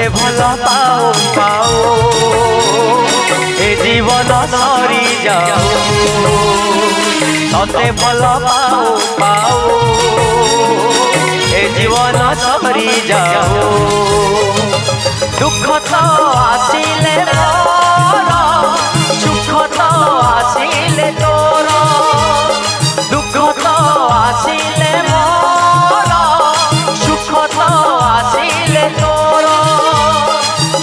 तते भल पाओ पाओ ए जीवन सरी जाओ तते भल पाओ पाओ ए जीवन सरी जाओ दुख तो आसिले मोर सुख तो आसिले तोर दुख तो आसिले मोर सुख तो आसिले तोर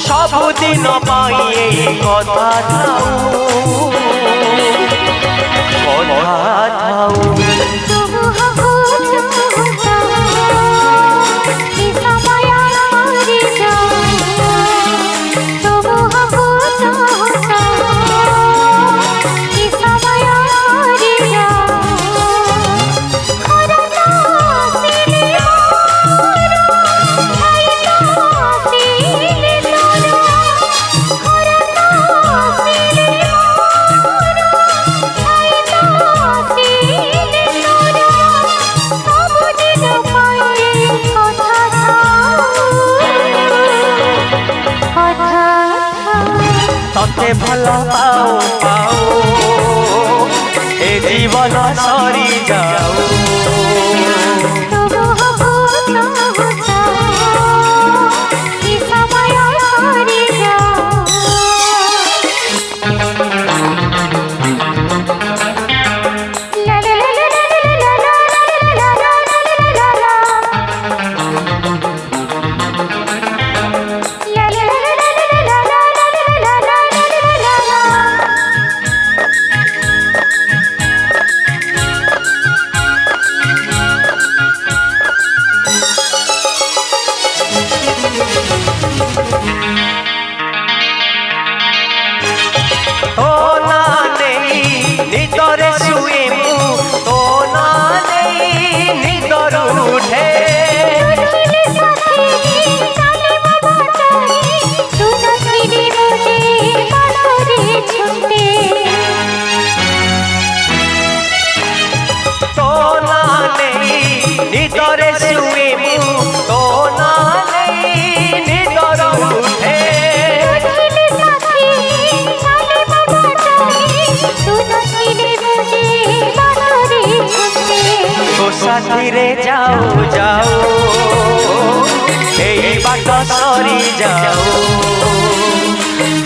सबुदिन पाई कथा थाऊ तते भल पाओ पाओ ए जीवन सरी जाओ निदरे शुए मु तो ना नहीं निदर उठे तो ना नहीं निदरे शुए मु तो ना नहीं निदर उठे तो साथी रे जाओ जाओ ए बाट सरी जाओ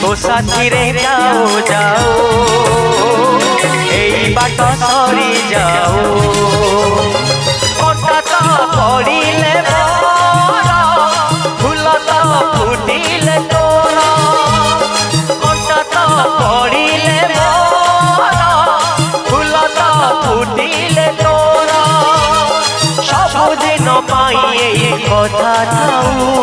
तो साथी रे जाओ जाओ ए बाट सरी जाओ कंटा तो पड़िले मोर फूल तो फुटिले तोर कंटा तो पड़िले मोर फूल तो फुटिले तोर सबुदिन पाई कथा थाऊ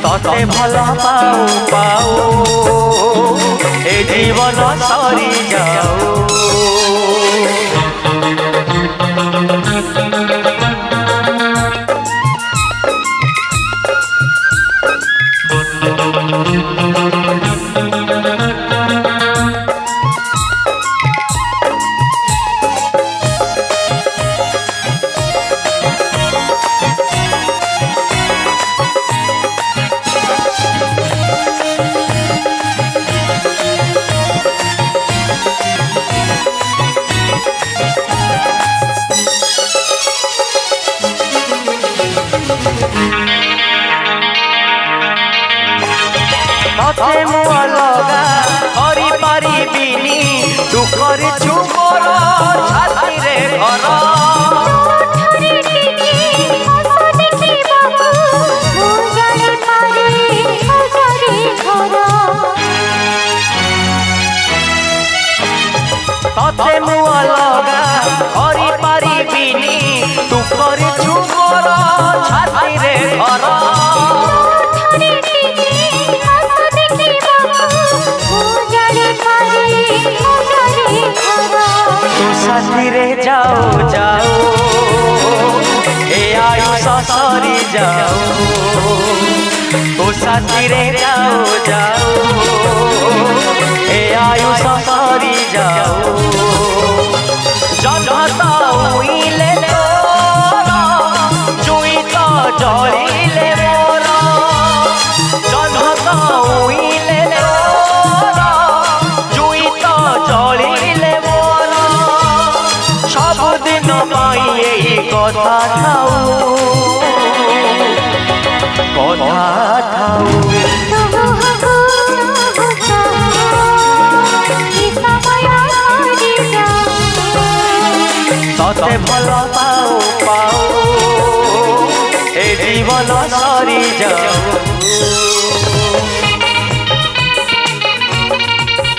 तते भल पाओ पाओ ए जीवन सरी जाओ तते मु अलगा करि पारिबिनी दुखर छुमर छाती रे घर तते मु अलगा करि पारिबिनी दुखर छुमर छाती रे घर साथी रे जाओ जाओ ए आयुष सरी जाओ तो साथी रे जाओ जाओ ए कथा थाऊ कथा थाऊ तते भल पाऊ पाऊ ए जीवन सरी जाऊ।